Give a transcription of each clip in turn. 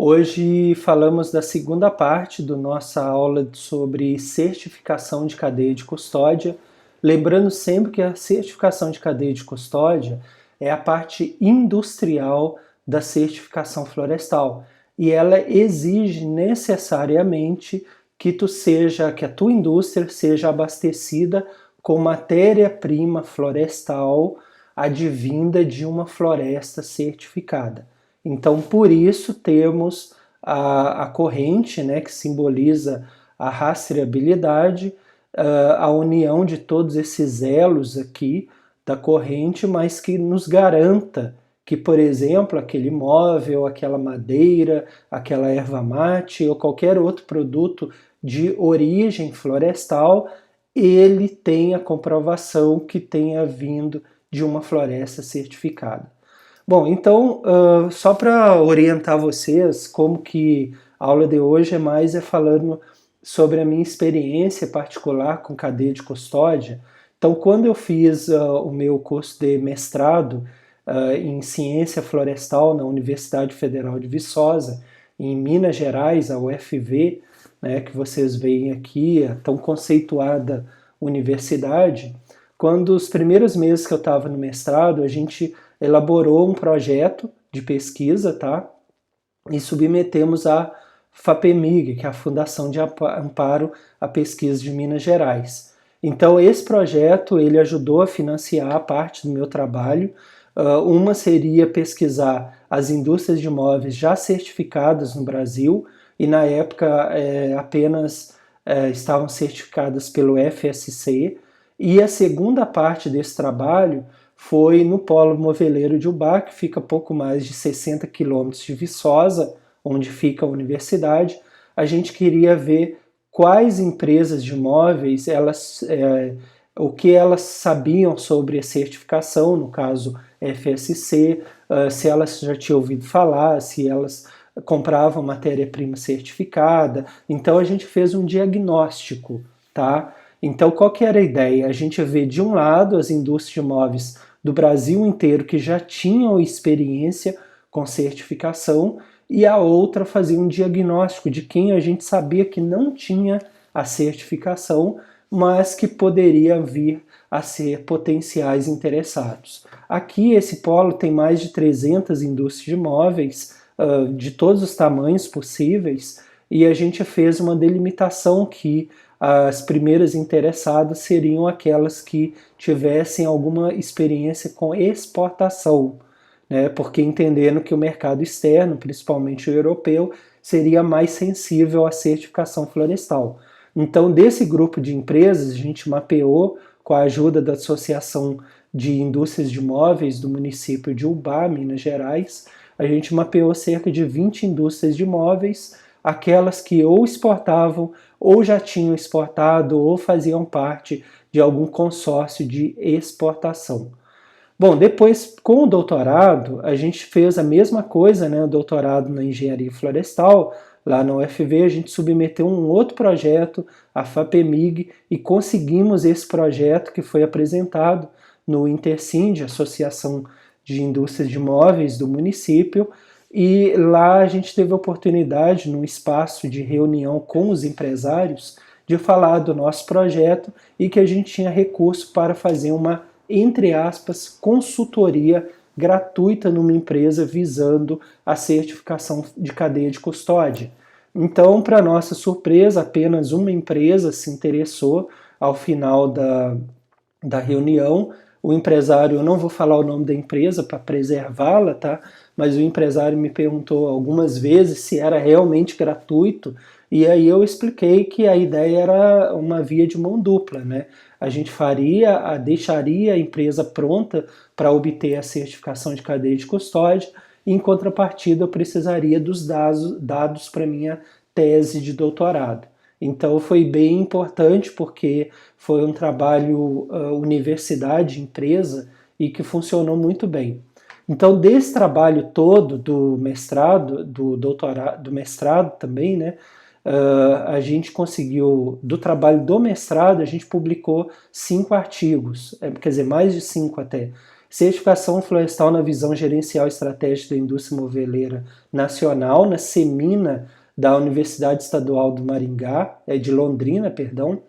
Hoje falamos da segunda parte da nossa aula sobre certificação de cadeia de custódia. Lembrando sempre que a certificação de cadeia de custódia é a parte industrial da certificação florestal e ela exige necessariamente que a tua indústria seja abastecida com matéria-prima florestal advinda de uma floresta certificada. Então, por isso, temos a corrente, né, que simboliza a rastreabilidade, a união de todos esses elos aqui da corrente, mas que nos garanta que, por exemplo, aquele móvel, aquela madeira, aquela erva mate ou qualquer outro produto de origem florestal, ele tem a comprovação que tenha vindo de uma floresta certificada. Bom, então, só para orientar vocês, como que a aula de hoje é falando sobre a minha experiência particular com cadeia de custódia. Então, quando eu fiz o meu curso de mestrado em ciência florestal na Universidade Federal de Viçosa, em Minas Gerais, a UFV, né, que vocês veem aqui, a tão conceituada universidade, quando os primeiros meses que eu estava no mestrado, a gente elaborou um projeto de pesquisa, tá? E submetemos à FAPEMIG, que é a Fundação de Amparo à Pesquisa de Minas Gerais. Então, esse projeto ele ajudou a financiar a parte do meu trabalho. Uma seria pesquisar as indústrias de móveis já certificadas no Brasil, e na época apenas estavam certificadas pelo FSC, e a segunda parte desse trabalho foi no Polo Moveleiro de Ubá, que fica a pouco mais de 60 quilômetros de Viçosa, onde fica a universidade. A gente queria ver quais empresas de móveis, o que elas sabiam sobre a certificação, no caso FSC, se elas já tinham ouvido falar, se elas compravam matéria-prima certificada. Então a gente fez um diagnóstico, tá? Então, qual que era a ideia? A gente vê, de um lado, as indústrias de móveis do Brasil inteiro que já tinham experiência com certificação, e a outra fazia um diagnóstico de quem a gente sabia que não tinha a certificação, mas que poderia vir a ser potenciais interessados. Aqui, esse polo tem mais de 300 indústrias de móveis, de todos os tamanhos possíveis, e a gente fez uma delimitação que as primeiras interessadas seriam aquelas que tivessem alguma experiência com exportação, né? Porque entendendo que o mercado externo, principalmente o europeu, seria mais sensível à certificação florestal. Então, desse grupo de empresas, a gente mapeou, com a ajuda da Associação de Indústrias de Móveis do município de Ubá, Minas Gerais, a gente mapeou cerca de 20 indústrias de móveis, aquelas que ou exportavam, ou já tinham exportado, ou faziam parte de algum consórcio de exportação. Bom, depois, com o doutorado, a gente fez a mesma coisa, né? O doutorado na engenharia florestal, lá na UFV, a gente submeteu um outro projeto, a FAPEMIG, e conseguimos esse projeto que foi apresentado no Intercind, Associação de Indústrias de Móveis do município, e lá a gente teve a oportunidade, num espaço de reunião com os empresários, de falar do nosso projeto e que a gente tinha recurso para fazer uma, entre aspas, consultoria gratuita numa empresa visando a certificação de cadeia de custódia. Então, para nossa surpresa, apenas uma empresa se interessou ao final da reunião. O empresário, eu não vou falar o nome da empresa para preservá-la, tá? Mas o empresário me perguntou algumas vezes se era realmente gratuito, e aí eu expliquei que a ideia era uma via de mão dupla, né? A gente deixaria a empresa pronta para obter a certificação de cadeia de custódia, e em contrapartida eu precisaria dos dados para minha tese de doutorado. Então foi bem importante porque foi um trabalho universidade-empresa e que funcionou muito bem. Então, desse trabalho todo do mestrado, do doutorado, do mestrado também, né, a gente conseguiu, do trabalho do mestrado, a gente publicou 5 artigos, quer dizer, mais de 5 até. Certificação florestal na visão gerencial estratégica da indústria moveleira nacional, na Semina da Universidade Estadual do Maringá, de Londrina, perdão.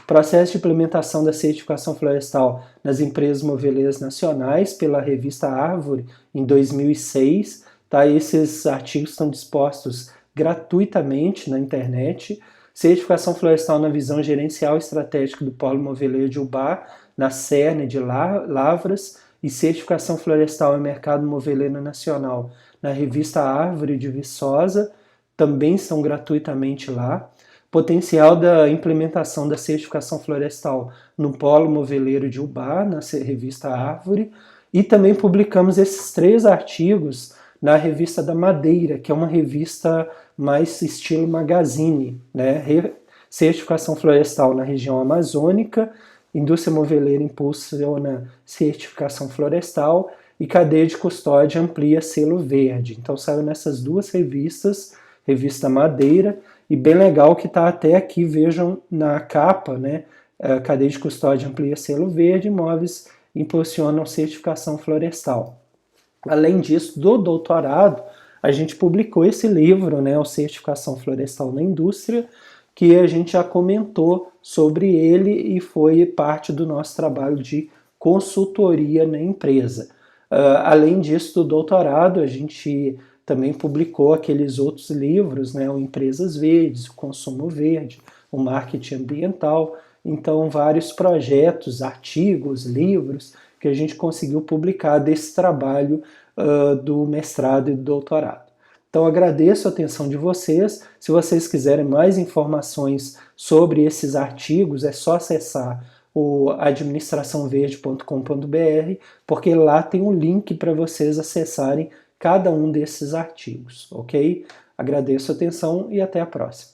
Processo de implementação da certificação florestal nas empresas moveleiras nacionais pela revista Árvore em 2006. Tá? Esses artigos estão dispostos gratuitamente na internet. Certificação florestal na visão gerencial estratégica do Polo Moveleiro de Ubá, na Cerne de Lavras, e certificação florestal em mercado moveleiro nacional na revista Árvore de Viçosa, também estão gratuitamente lá. Potencial da implementação da certificação florestal no Polo Moveleiro de Ubá, na revista Árvore, e também publicamos esses 3 artigos na revista da Madeira, que é uma revista mais estilo magazine, né? Certificação florestal na região amazônica, indústria moveleira impulsiona certificação florestal e cadeia de custódia amplia selo verde. Então saiu nessas 2 revistas, revista Madeira, e bem legal que está até aqui, vejam na capa, né? Cadeia de custódia amplia selo verde, imóveis impulsionam certificação florestal. Além disso, do doutorado, a gente publicou esse livro, né, o Certificação Florestal na Indústria, que a gente já comentou sobre ele e foi parte do nosso trabalho de consultoria na empresa. Além disso, do doutorado, a gente também publicou aqueles outros livros, né, o Empresas Verdes, o Consumo Verde, o Marketing Ambiental, então vários projetos, artigos, livros que a gente conseguiu publicar desse trabalho do mestrado e do doutorado. Então agradeço a atenção de vocês. Se vocês quiserem mais informações sobre esses artigos, é só acessar o administraçãoverde.com.br, porque lá tem um link para vocês acessarem cada um desses artigos, ok? Agradeço a atenção e até a próxima.